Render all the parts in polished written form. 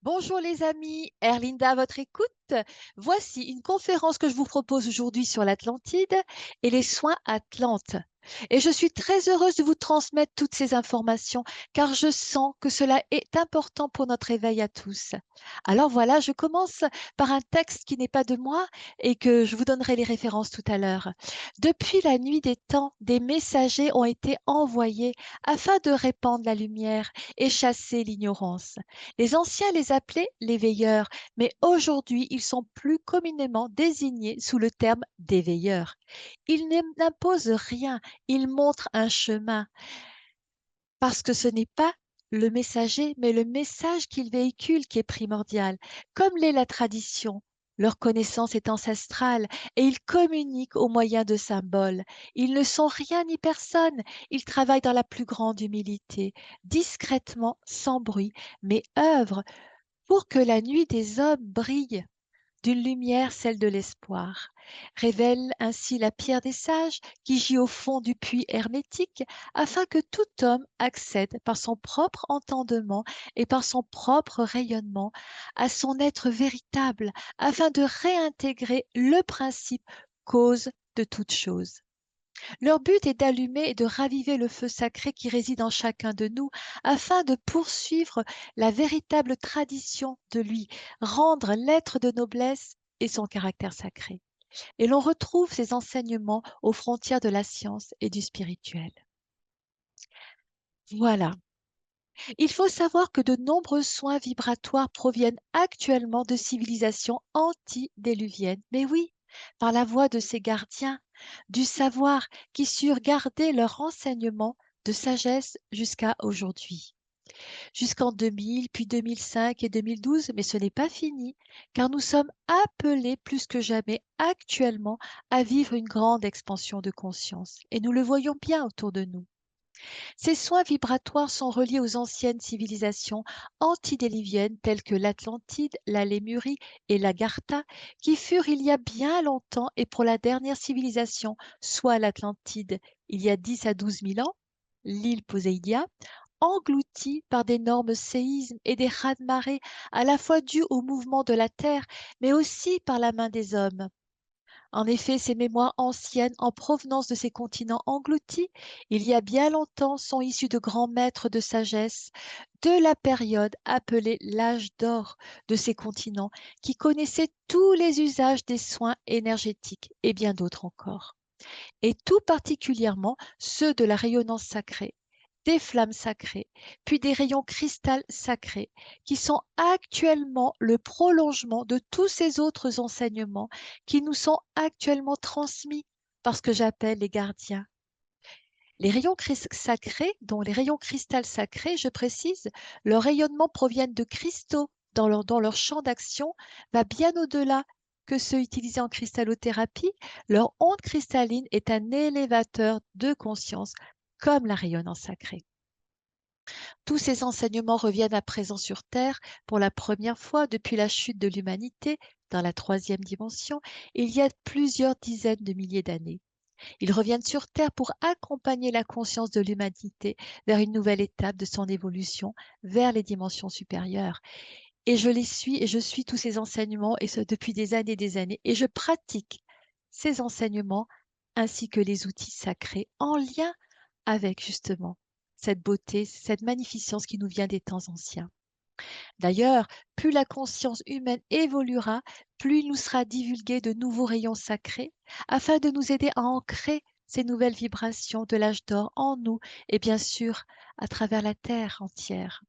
Bonjour les amis, Erlinda à votre écoute. Voici une conférence que je vous propose aujourd'hui sur l'Atlantide et les soins Atlantes. Et je suis très heureuse de vous transmettre toutes ces informations car je sens que cela est important pour notre éveil à tous. Alors voilà, je commence par un texte qui n'est pas de moi et que je vous donnerai les références tout à l'heure. Depuis la nuit des temps, des messagers ont été envoyés afin de répandre la lumière et chasser l'ignorance. Les anciens les appelaient les veilleurs, mais aujourd'hui ils sont plus communément désignés sous le terme d'éveilleurs. Ils n'imposent rien, ils montrent un chemin, parce que ce n'est pas le messager, mais le message qu'ils véhiculent qui est primordial, comme l'est la tradition. Leur connaissance est ancestrale et ils communiquent au moyen de symboles. Ils ne sont rien ni personne. Ils travaillent dans la plus grande humilité, discrètement, sans bruit, mais œuvrent pour que la nuit des hommes brille d'une lumière, celle de l'espoir. Révèle ainsi la pierre des sages qui gît au fond du puits hermétique, afin que tout homme accède par son propre entendement et par son propre rayonnement à son être véritable, afin de réintégrer le principe cause de toute chose. Leur but est d'allumer et de raviver le feu sacré qui réside en chacun de nous, afin de poursuivre la véritable tradition de lui, rendre l'être de noblesse et son caractère sacré. Et l'on retrouve ces enseignements aux frontières de la science et du spirituel. Voilà. Il faut savoir que de nombreux soins vibratoires proviennent actuellement de civilisations antédiluviennes. Mais oui, par la voix de ces gardiens du savoir qui surent garder leur enseignement de sagesse jusqu'à aujourd'hui. Jusqu'en 2000, puis 2005 et 2012, mais ce n'est pas fini, car nous sommes appelés plus que jamais actuellement à vivre une grande expansion de conscience. Et nous le voyons bien autour de nous. Ces soins vibratoires sont reliés aux anciennes civilisations antédiluviennes telles que l'Atlantide, la Lémurie et l'Agartha, qui furent il y a bien longtemps et pour la dernière civilisation, soit l'Atlantide, il y a 10 à 12 000 ans, l'île Poséidia, engloutie par d'énormes séismes et des raz-de-marée à la fois dus au mouvement de la Terre, mais aussi par la main des hommes. En effet, ces mémoires anciennes en provenance de ces continents engloutis, il y a bien longtemps, sont issues de grands maîtres de sagesse de la période appelée l'âge d'or de ces continents, qui connaissaient tous les usages des soins énergétiques et bien d'autres encore, et tout particulièrement ceux de la rayonnance sacrée, des flammes sacrées, puis des rayons cristal sacrés, qui sont actuellement le prolongement de tous ces autres enseignements qui nous sont actuellement transmis par ce que j'appelle les gardiens. Les rayons sacrés, dont les rayons cristal sacrés, je précise, leur rayonnement proviennent de cristaux dont leur champ d'action va bien au-delà que ceux utilisés en cristallothérapie. Leur onde cristalline est un élévateur de conscience, comme la rayonnance sacrée. Tous ces enseignements reviennent à présent sur Terre pour la première fois depuis la chute de l'humanité dans la troisième dimension, il y a plusieurs dizaines de milliers d'années. Ils reviennent sur Terre pour accompagner la conscience de l'humanité vers une nouvelle étape de son évolution vers les dimensions supérieures. Et je les suis et je suis tous ces enseignements et ce depuis des années et je pratique ces enseignements ainsi que les outils sacrés en lien avec justement cette beauté, cette magnificence qui nous vient des temps anciens. D'ailleurs, plus la conscience humaine évoluera, plus il nous sera divulgué de nouveaux rayons sacrés afin de nous aider à ancrer ces nouvelles vibrations de l'âge d'or en nous et bien sûr à travers la Terre entière.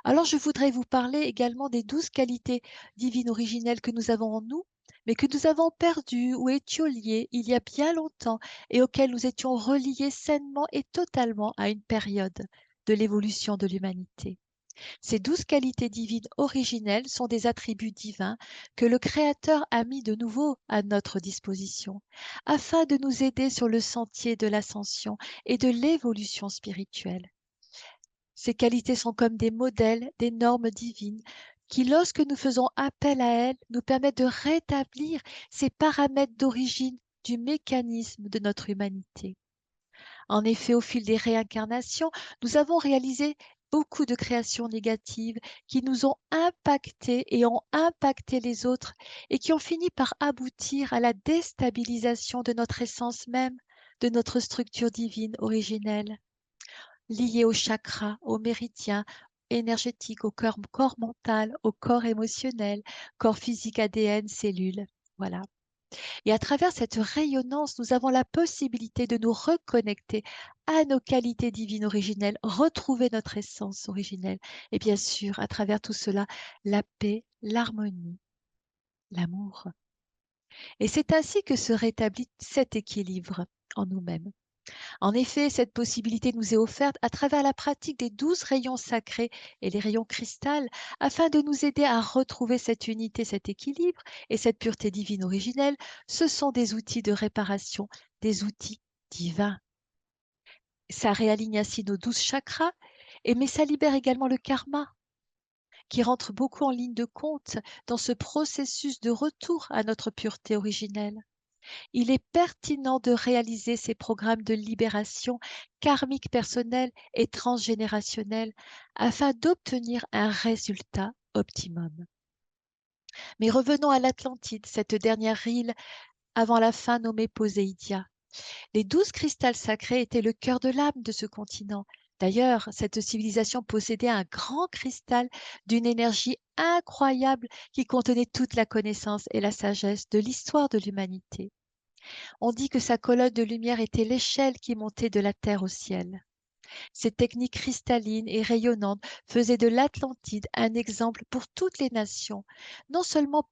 Alors je voudrais vous parler également des 12 qualités divines originelles que nous avons en nous, mais que nous avons perdues ou étions liées il y a bien longtemps et auxquelles nous étions reliés sainement et totalement à une période de l'évolution de l'humanité. Ces 12 qualités divines originelles sont des attributs divins que le Créateur a mis de nouveau à notre disposition, afin de nous aider sur le sentier de l'ascension et de l'évolution spirituelle. Ces qualités sont comme des modèles, des normes divines qui, lorsque nous faisons appel à elles, nous permettent de rétablir ces paramètres d'origine du mécanisme de notre humanité. En effet, au fil des réincarnations, nous avons réalisé beaucoup de créations négatives qui nous ont impactés et ont impacté les autres et qui ont fini par aboutir à la déstabilisation de notre essence même, de notre structure divine originelle, liée au chakra, aux méridiens énergétiques, au corps mental, au corps émotionnel, corps physique, ADN, cellules. Voilà. Et à travers cette rayonnance, nous avons la possibilité de nous reconnecter à nos qualités divines originelles, retrouver notre essence originelle. Et bien sûr, à travers tout cela, la paix, l'harmonie, l'amour. Et c'est ainsi que se rétablit cet équilibre en nous-mêmes. En effet, cette possibilité nous est offerte à travers la pratique des 12 rayons sacrés et les rayons cristal, afin de nous aider à retrouver cette unité, cet équilibre et cette pureté divine originelle. Ce sont des outils de réparation, des outils divins. Ça réaligne ainsi nos 12 chakras, mais ça libère également le karma, qui rentre beaucoup en ligne de compte dans ce processus de retour à notre pureté originelle. Il est pertinent de réaliser ces programmes de libération karmique personnelle et transgénérationnelle afin d'obtenir un résultat optimum. Mais revenons à l'Atlantide, cette dernière île avant la fin nommée Poséidia. Les 12 cristals sacrés étaient le cœur de l'âme de ce continent. D'ailleurs, cette civilisation possédait un grand cristal d'une énergie incroyable qui contenait toute la connaissance et la sagesse de l'histoire de l'humanité. On dit que sa colonne de lumière était l'échelle qui montait de la terre au ciel. Ces techniques cristallines et rayonnantes faisaient de l'Atlantide un exemple pour toutes les nations, non seulement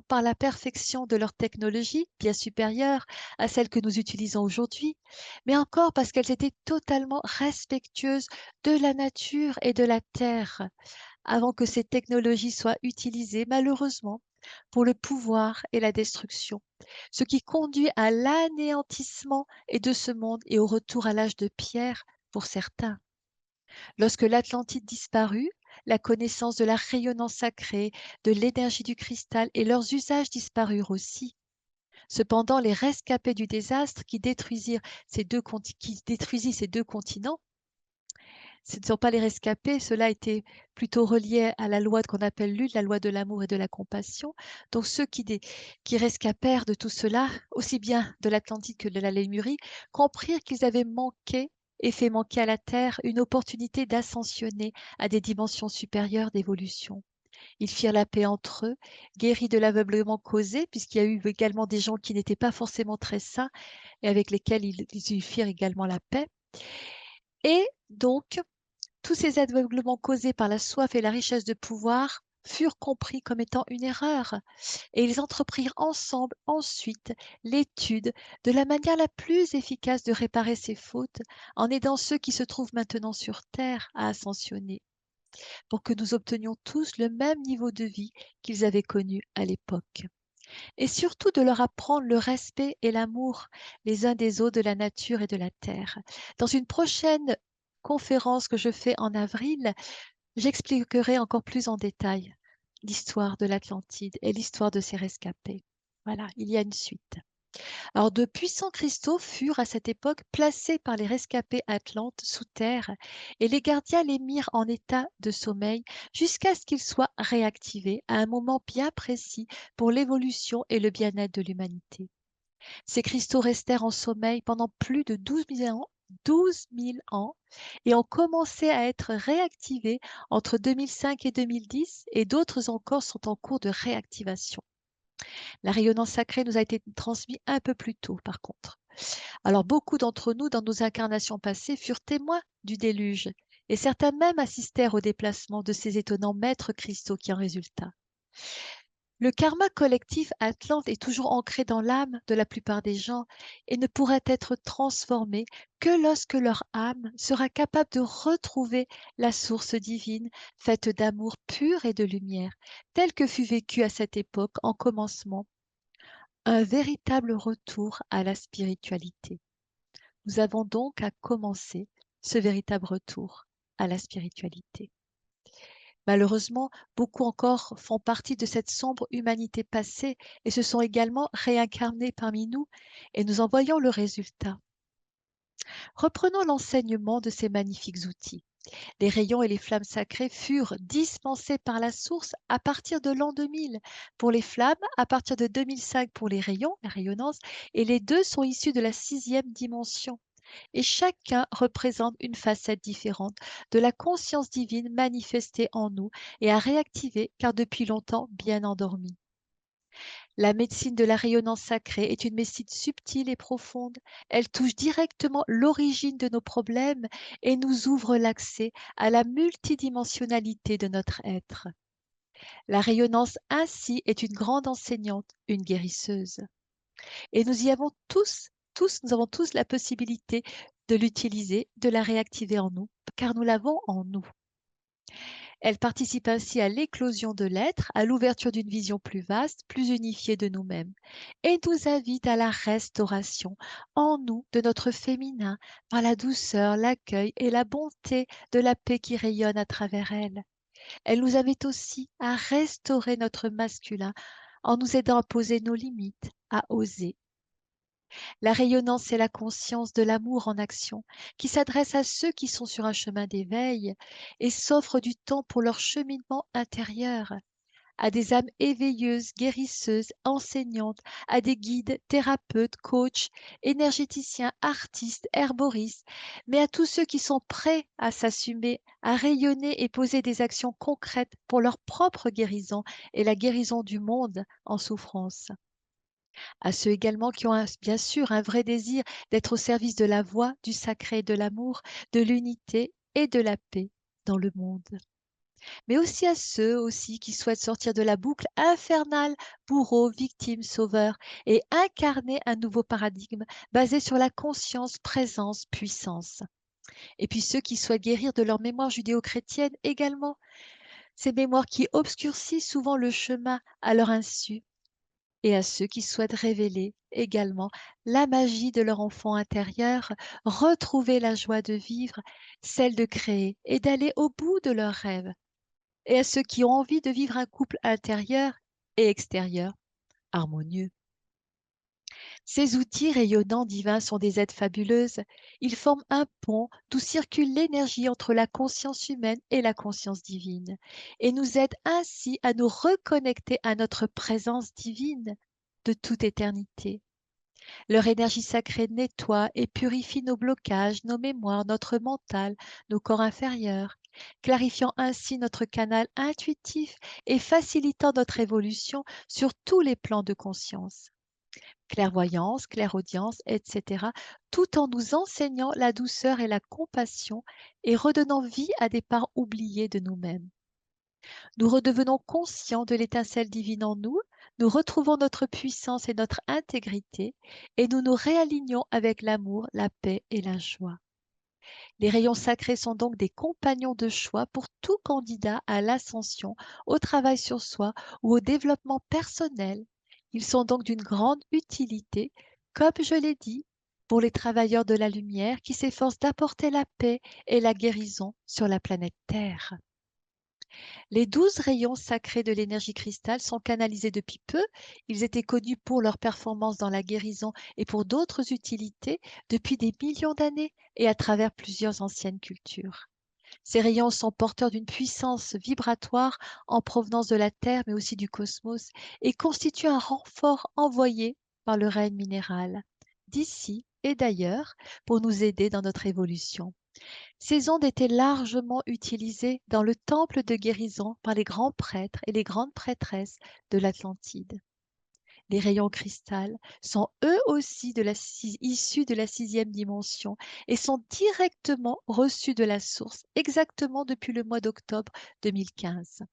par la perfection de leur technologie, bien supérieure à celle que nous utilisons aujourd'hui, mais encore parce qu'elles étaient totalement respectueuses de la nature et de la terre, avant que ces technologies soient utilisées malheureusement pour le pouvoir et la destruction, ce qui conduit à l'anéantissement et de ce monde et au retour à l'âge de pierre pour certains. Lorsque l'Atlantide disparut, la connaissance de la rayonnance sacrée, de l'énergie du cristal et leurs usages disparurent aussi. Cependant, les rescapés du désastre qui détruisit ces deux continents, ce ne sont pas les rescapés, cela était plutôt relié à la loi qu'on appelle l'une, la loi de l'amour et de la compassion. Donc ceux qui rescapèrent de tout cela, aussi bien de l'Atlantide que de la Lémurie, comprirent qu'ils avaient manqué et fait manquer à la Terre une opportunité d'ascensionner à des dimensions supérieures d'évolution. Ils firent la paix entre eux, guéris de l'aveuglement causé, puisqu'il y a eu également des gens qui n'étaient pas forcément très sains et avec lesquels ils firent également la paix. Et donc, tous ces aveuglements causés par la soif et la richesse de pouvoir furent compris comme étant une erreur, et ils entreprirent ensemble ensuite l'étude de la manière la plus efficace de réparer ces fautes en aidant ceux qui se trouvent maintenant sur Terre à ascensionner, pour que nous obtenions tous le même niveau de vie qu'ils avaient connu à l'époque. Et surtout de leur apprendre le respect et l'amour les uns des autres de la nature et de la terre. Dans une prochaine conférence que je fais en avril, j'expliquerai encore plus en détail l'histoire de l'Atlantide et l'histoire de ses rescapés. Voilà, il y a une suite. Alors, de puissants cristaux furent à cette époque placés par les rescapés atlantes sous terre et les gardiens les mirent en état de sommeil jusqu'à ce qu'ils soient réactivés à un moment bien précis pour l'évolution et le bien-être de l'humanité. Ces cristaux restèrent en sommeil pendant plus de 12 000 ans, 12 000 ans et ont commencé à être réactivés entre 2005 et 2010 et d'autres encore sont en cours de réactivation. La rayonnance sacrée nous a été transmise un peu plus tôt, par contre. Alors, beaucoup d'entre nous, dans nos incarnations passées, furent témoins du déluge, et certains même assistèrent au déplacement de ces étonnants maîtres cristaux qui en résulta. Le karma collectif atlante est toujours ancré dans l'âme de la plupart des gens et ne pourrait être transformé que lorsque leur âme sera capable de retrouver la source divine faite d'amour pur et de lumière, tel que fut vécu à cette époque en commencement un véritable retour à la spiritualité. Nous avons donc à commencer ce véritable retour à la spiritualité. Malheureusement, beaucoup encore font partie de cette sombre humanité passée et se sont également réincarnés parmi nous et nous en voyons le résultat. Reprenons l'enseignement de ces magnifiques outils. Les rayons et les flammes sacrées furent dispensés par la source à partir de l'an 2000 pour les flammes, à partir de 2005 pour les rayons, la rayonnance, et les deux sont issus de la sixième dimension. Et chacun représente une facette différente de la conscience divine manifestée en nous et à réactiver car depuis longtemps bien endormie. La médecine de la rayonnance sacrée est une médecine subtile et profonde. Elle touche directement l'origine de nos problèmes et nous ouvre l'accès à la multidimensionnalité de notre être. La rayonnance ainsi est une grande enseignante, une guérisseuse. Et nous y avons tous, nous avons tous la possibilité de l'utiliser, de la réactiver en nous, car nous l'avons en nous. Elle participe ainsi à l'éclosion de l'être, à l'ouverture d'une vision plus vaste, plus unifiée de nous-mêmes, et nous invite à la restauration en nous de notre féminin par la douceur, l'accueil et la bonté de la paix qui rayonne à travers elle. Elle nous invite aussi à restaurer notre masculin en nous aidant à poser nos limites, à oser. La rayonnance est la conscience de l'amour en action, qui s'adresse à ceux qui sont sur un chemin d'éveil et s'offre du temps pour leur cheminement intérieur, à des âmes éveilleuses, guérisseuses, enseignantes, à des guides, thérapeutes, coachs, énergéticiens, artistes, herboristes, mais à tous ceux qui sont prêts à s'assumer, à rayonner et poser des actions concrètes pour leur propre guérison et la guérison du monde en souffrance. À ceux également qui ont bien sûr un vrai désir d'être au service de la voie, du sacré, de l'amour, de l'unité et de la paix dans le monde. Mais aussi à ceux aussi qui souhaitent sortir de la boucle infernale, bourreau, victime, sauveur, et incarner un nouveau paradigme basé sur la conscience, présence, puissance. Et puis ceux qui souhaitent guérir de leur mémoire judéo-chrétienne également, ces mémoires qui obscurcissent souvent le chemin à leur insu, et à ceux qui souhaitent révéler également la magie de leur enfant intérieur, retrouver la joie de vivre, celle de créer et d'aller au bout de leurs rêves, et à ceux qui ont envie de vivre un couple intérieur et extérieur harmonieux. Ces outils rayonnants divins sont des aides fabuleuses. Ils forment un pont d'où circule l'énergie entre la conscience humaine et la conscience divine, et nous aident ainsi à nous reconnecter à notre présence divine de toute éternité. Leur énergie sacrée nettoie et purifie nos blocages, nos mémoires, notre mental, nos corps inférieurs, clarifiant ainsi notre canal intuitif et facilitant notre évolution sur tous les plans de conscience. Clairvoyance, clairaudience, etc., tout en nous enseignant la douceur et la compassion et redonnant vie à des parts oubliées de nous-mêmes. Nous redevenons conscients de l'étincelle divine en nous, nous retrouvons notre puissance et notre intégrité, et nous nous réalignons avec l'amour, la paix et la joie. Les rayons sacrés sont donc des compagnons de choix pour tout candidat à l'ascension, au travail sur soi ou au développement personnel. Ils sont donc d'une grande utilité, comme je l'ai dit, pour les travailleurs de la lumière qui s'efforcent d'apporter la paix et la guérison sur la planète Terre. Les 12 rayons sacrés de l'énergie cristal sont canalisés depuis peu. Ils étaient connus pour leur performance dans la guérison et pour d'autres utilités depuis des millions d'années et à travers plusieurs anciennes cultures. Ces rayons sont porteurs d'une puissance vibratoire en provenance de la Terre mais aussi du cosmos et constituent un renfort envoyé par le règne minéral, d'ici et d'ailleurs, pour nous aider dans notre évolution. Ces ondes étaient largement utilisées dans le temple de guérison par les grands prêtres et les grandes prêtresses de l'Atlantide. Les rayons cristal sont eux aussi issus de la sixième dimension et sont directement reçus de la source exactement depuis le mois d'octobre 2015.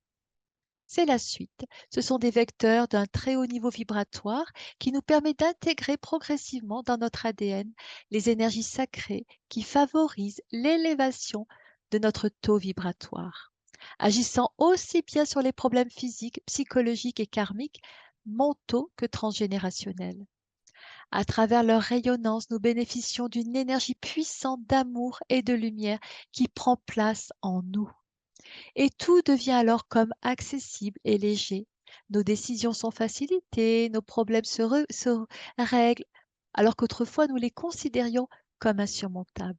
C'est la suite. Ce sont des vecteurs d'un très haut niveau vibratoire qui nous permet d'intégrer progressivement dans notre ADN les énergies sacrées qui favorisent l'élévation de notre taux vibratoire, agissant aussi bien sur les problèmes physiques, psychologiques et karmiques, mentaux que transgénérationnels. À travers leur rayonnance, nous bénéficions d'une énergie puissante d'amour et de lumière qui prend place en nous. Et tout devient alors comme accessible et léger. Nos décisions sont facilitées, nos problèmes se règlent, alors qu'autrefois nous les considérions comme insurmontables.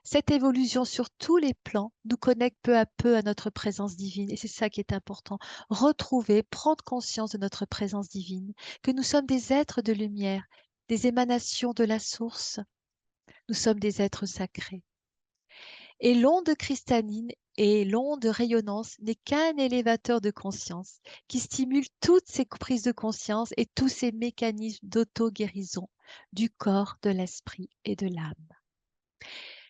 Cette évolution sur tous les plans nous connecte peu à peu à notre présence divine et c'est ça qui est important. Retrouver, prendre conscience de notre présence divine, que nous sommes des êtres de lumière, des émanations de la source. Nous sommes des êtres sacrés. Et l'onde cristalline et l'onde rayonnance n'est qu'un élévateur de conscience qui stimule toutes ces prises de conscience et tous ces mécanismes d'auto-guérison du corps, de l'esprit et de l'âme.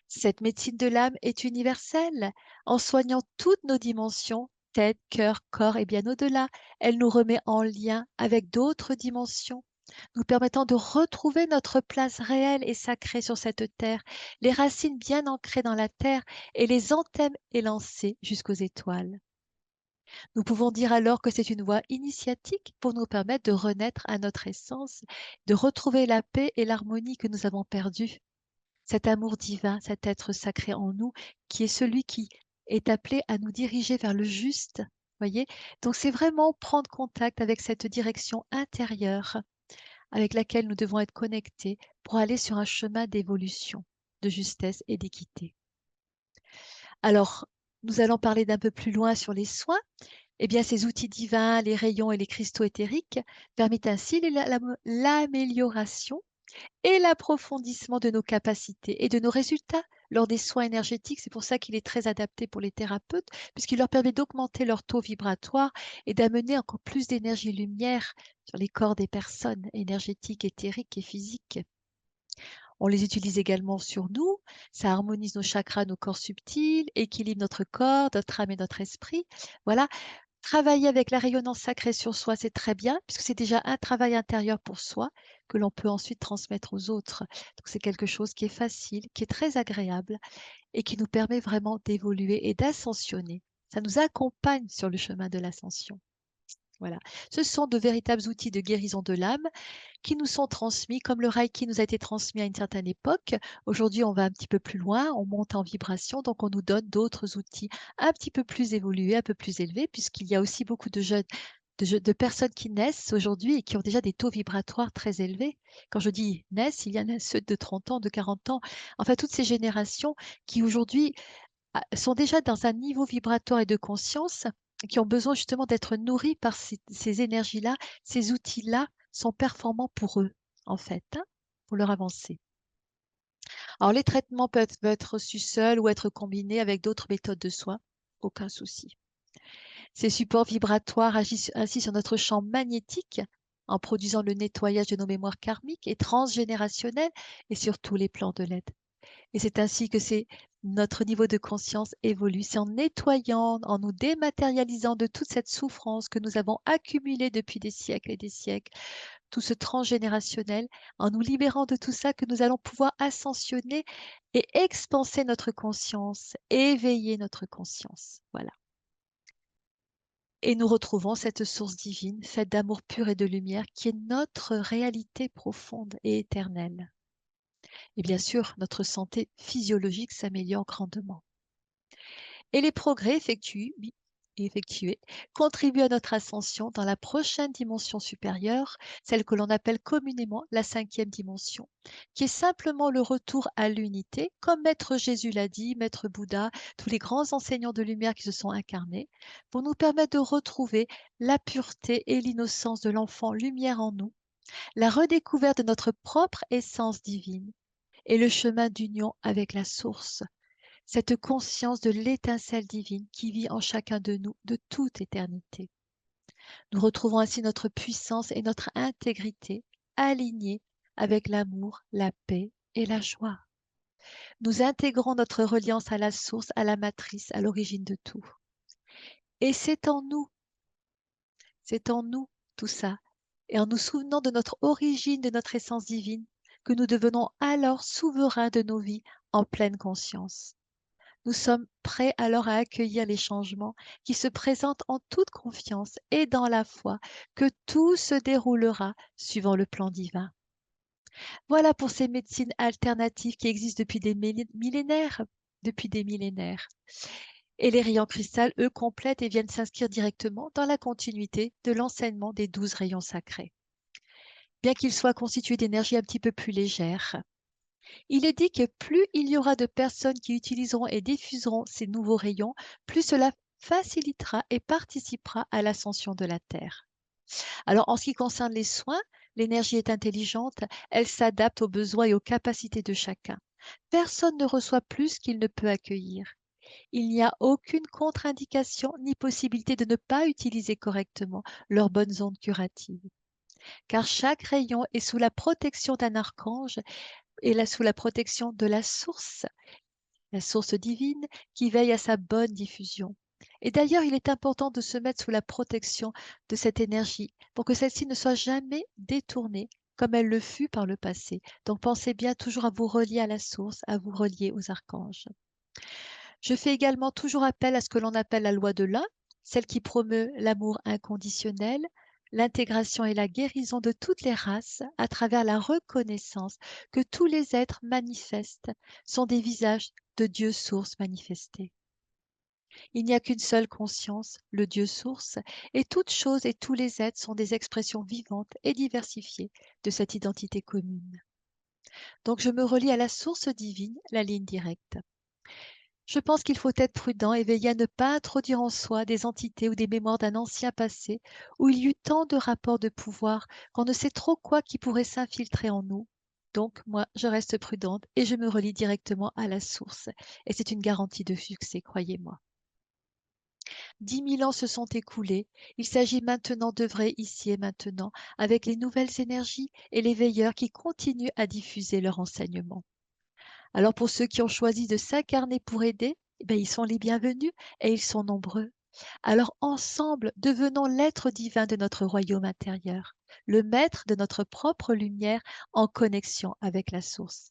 Cette médecine de l'âme est universelle. En soignant toutes nos dimensions, tête, cœur, corps et bien au-delà, elle nous remet en lien avec d'autres dimensions, nous permettant de retrouver notre place réelle et sacrée sur cette terre, les racines bien ancrées dans la terre et les antennes élancées jusqu'aux étoiles. Nous pouvons dire alors que c'est une voie initiatique pour nous permettre de renaître à notre essence, de retrouver la paix et l'harmonie que nous avons perdues. Cet amour divin, cet être sacré en nous, qui est celui qui est appelé à nous diriger vers le juste. Voyez. Donc c'est vraiment prendre contact avec cette direction intérieure avec laquelle nous devons être connectés pour aller sur un chemin d'évolution, de justesse et d'équité. Alors, nous allons parler d'un peu plus loin sur les soins. Eh bien, ces outils divins, les rayons et les cristaux éthériques permettent ainsi l'amélioration et l'approfondissement de nos capacités et de nos résultats lors des soins énergétiques. C'est pour ça qu'il est très adapté pour les thérapeutes, puisqu'il leur permet d'augmenter leur taux vibratoire et d'amener encore plus d'énergie lumière sur les corps des personnes énergétiques, éthériques et physiques. On les utilise également sur nous. Ça harmonise nos chakras, nos corps subtils, équilibre notre corps, notre âme et notre esprit. Voilà. Travailler avec la rayonnance sacrée sur soi, c'est très bien, puisque c'est déjà un travail intérieur pour soi que l'on peut ensuite transmettre aux autres. Donc c'est quelque chose qui est facile, qui est très agréable et qui nous permet vraiment d'évoluer et d'ascensionner. Ça nous accompagne sur le chemin de l'ascension. Voilà. Ce sont de véritables outils de guérison de l'âme qui nous sont transmis, comme le Reiki nous a été transmis à une certaine époque. Aujourd'hui, on va un petit peu plus loin, on monte en vibration, donc on nous donne d'autres outils un petit peu plus évolués, un peu plus élevés, puisqu'il y a aussi beaucoup de jeunes, de personnes qui naissent aujourd'hui et qui ont déjà des taux vibratoires très élevés. Quand je dis naissent, il y en a ceux de 30 ans, de 40 ans, enfin toutes ces générations qui aujourd'hui sont déjà dans un niveau vibratoire et de conscience qui ont besoin justement d'être nourris par ces énergies-là, ces outils-là sont performants pour eux, en fait, hein, pour leur avancée. Alors, les traitements peuvent être reçus seuls ou être combinés avec d'autres méthodes de soins, aucun souci. Ces supports vibratoires agissent ainsi sur notre champ magnétique en produisant le nettoyage de nos mémoires karmiques et transgénérationnelles et sur tous les plans de l'aide. Et c'est ainsi que notre niveau de conscience évolue. C'est en nettoyant, en nous dématérialisant de toute cette souffrance que nous avons accumulée depuis des siècles et des siècles, tout ce transgénérationnel, en nous libérant de tout ça que nous allons pouvoir ascensionner et expanser notre conscience, éveiller notre conscience. Voilà. Et nous retrouvons cette source divine, faite d'amour pur et de lumière, qui est notre réalité profonde et éternelle. Et bien sûr, notre santé physiologique s'améliore grandement. Et les progrès effectués contribuent à notre ascension dans la prochaine dimension supérieure, celle que l'on appelle communément la 5e dimension, qui est simplement le retour à l'unité, comme Maître Jésus l'a dit, Maître Bouddha, tous les grands enseignants de lumière qui se sont incarnés, pour nous permettre de retrouver la pureté et l'innocence de l'enfant lumière en nous, la redécouverte de notre propre essence divine et le chemin d'union avec la source, cette conscience de l'étincelle divine qui vit en chacun de nous de toute éternité. Nous retrouvons ainsi notre puissance et notre intégrité alignées avec l'amour, la paix et la joie. Nous intégrons notre reliance à la source, à la matrice, à l'origine de tout. Et c'est en nous tout ça. Et en nous souvenant de notre origine, de notre essence divine, que nous devenons alors souverains de nos vies en pleine conscience. Nous sommes prêts alors à accueillir les changements qui se présentent en toute confiance et dans la foi que tout se déroulera suivant le plan divin. Voilà pour ces médecines alternatives qui existent depuis des millénaires, depuis des millénaires. Et les rayons cristal, eux, complètent et viennent s'inscrire directement dans la continuité de l'enseignement des 12 rayons sacrés. Bien qu'ils soient constitués d'énergie un petit peu plus légère, Il est dit que plus il y aura de personnes qui utiliseront et diffuseront ces nouveaux rayons, plus cela facilitera et participera à l'ascension de la Terre. Alors, en ce qui concerne les soins, l'énergie est intelligente, elle s'adapte aux besoins et aux capacités de chacun. Personne ne reçoit plus qu'il ne peut accueillir. Il n'y a aucune contre-indication ni possibilité de ne pas utiliser correctement leurs bonnes ondes curatives, car chaque rayon est sous la protection d'un archange et là sous la protection de la source divine qui veille à sa bonne diffusion. Et d'ailleurs, il est important de se mettre sous la protection de cette énergie pour que celle-ci ne soit jamais détournée comme elle le fut par le passé. Donc pensez bien toujours à vous relier à la source, à vous relier aux archanges. Je fais également toujours appel à ce que l'on appelle la loi de l'un, celle qui promeut l'amour inconditionnel, l'intégration et la guérison de toutes les races à travers la reconnaissance que tous les êtres manifestes sont des visages de Dieu source manifesté. Il n'y a qu'une seule conscience, le Dieu source, et toute chose et tous les êtres sont des expressions vivantes et diversifiées de cette identité commune. Donc je me relie à la source divine, la ligne directe. Je pense qu'il faut être prudent et veiller à ne pas introduire en soi des entités ou des mémoires d'un ancien passé où il y eut tant de rapports de pouvoir qu'on ne sait trop quoi qui pourrait s'infiltrer en nous. Donc, moi, je reste prudente et je me relie directement à la source. Et c'est une garantie de succès, croyez-moi. 10 000 ans se sont écoulés. Il s'agit maintenant d'œuvrer ici et maintenant avec les nouvelles énergies et les veilleurs qui continuent à diffuser leur enseignement. Alors pour ceux qui ont choisi de s'incarner pour aider, eh bien, ils sont les bienvenus et ils sont nombreux. Alors ensemble, devenons l'être divin de notre royaume intérieur, le maître de notre propre lumière en connexion avec la source.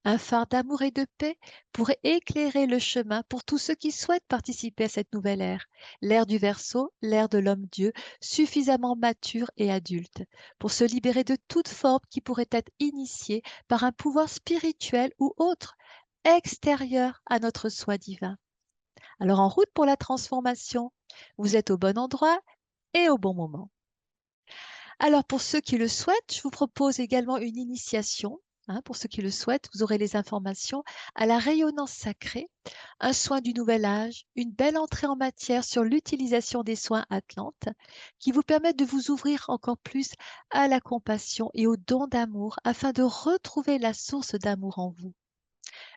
Un phare d'amour et de paix pour éclairer le chemin pour tous ceux qui souhaitent participer à cette nouvelle ère, l'ère du Verseau, l'ère de l'homme-dieu, suffisamment mature et adulte, pour se libérer de toute forme qui pourrait être initiée par un pouvoir spirituel ou autre, extérieur à notre soi divin. Alors en route pour la transformation, vous êtes au bon endroit et au bon moment. Alors, pour ceux qui le souhaitent, je vous propose également une initiation. Pour ceux qui le souhaitent, vous aurez les informations à la rayonnance sacrée, un soin du nouvel âge, une belle entrée en matière sur l'utilisation des soins Atlantes qui vous permettent de vous ouvrir encore plus à la compassion et au don d'amour afin de retrouver la source d'amour en vous.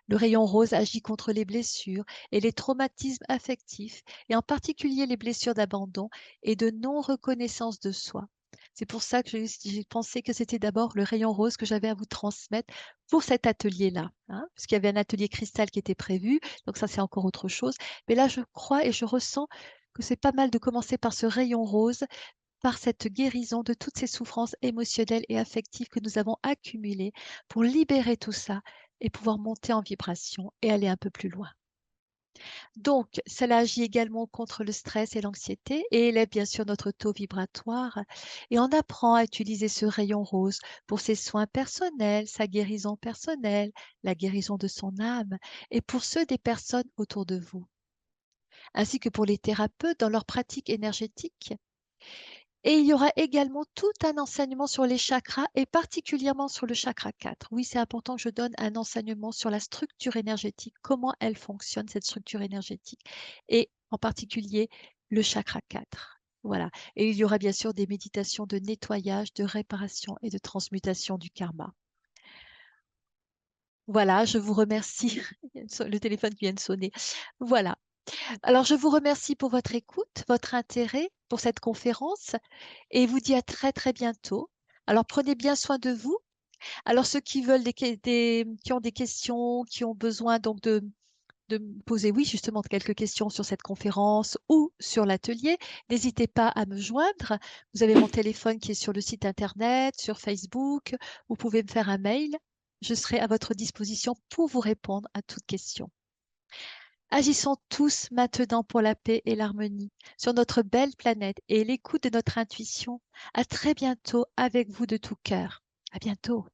Le rayon rose agit contre les blessures et les traumatismes affectifs, et en particulier les blessures d'abandon et de non-reconnaissance de soi. C'est pour ça que j'ai pensé que c'était d'abord le rayon rose que j'avais à vous transmettre pour cet atelier-là, parce qu'il y avait un atelier cristal qui était prévu, donc ça c'est encore autre chose. Mais là, je crois et je ressens que c'est pas mal de commencer par ce rayon rose, par cette guérison de toutes ces souffrances émotionnelles et affectives que nous avons accumulées pour libérer tout ça et pouvoir monter en vibration et aller un peu plus loin. Donc, cela agit également contre le stress et l'anxiété et élève bien sûr notre taux vibratoire. Et on apprend à utiliser ce rayon rose pour ses soins personnels, sa guérison personnelle, la guérison de son âme et pour ceux des personnes autour de vous, ainsi que pour les thérapeutes dans leur pratique énergétique. Et il y aura également tout un enseignement sur les chakras et particulièrement sur le chakra 4. Oui, c'est important que je donne un enseignement sur la structure énergétique, comment elle fonctionne, cette structure énergétique, et en particulier le chakra 4. Voilà. Et il y aura bien sûr des méditations de nettoyage, de réparation et de transmutation du karma. Voilà, je vous remercie. Le téléphone qui vient de sonner. Voilà. Alors, je vous remercie pour votre écoute, votre intérêt pour cette conférence et vous dis à très très bientôt. Alors prenez bien soin de vous. Alors ceux qui veulent qui ont des questions, qui ont besoin donc de me poser, oui, justement quelques questions sur cette conférence ou sur l'atelier, n'hésitez pas à me joindre. Vous avez mon téléphone qui est sur le site internet, sur Facebook. Vous pouvez me faire un mail. Je serai à votre disposition pour vous répondre à toutes questions. Agissons tous maintenant pour la paix et l'harmonie sur notre belle planète et l'écoute de notre intuition. À très bientôt avec vous de tout cœur. À bientôt.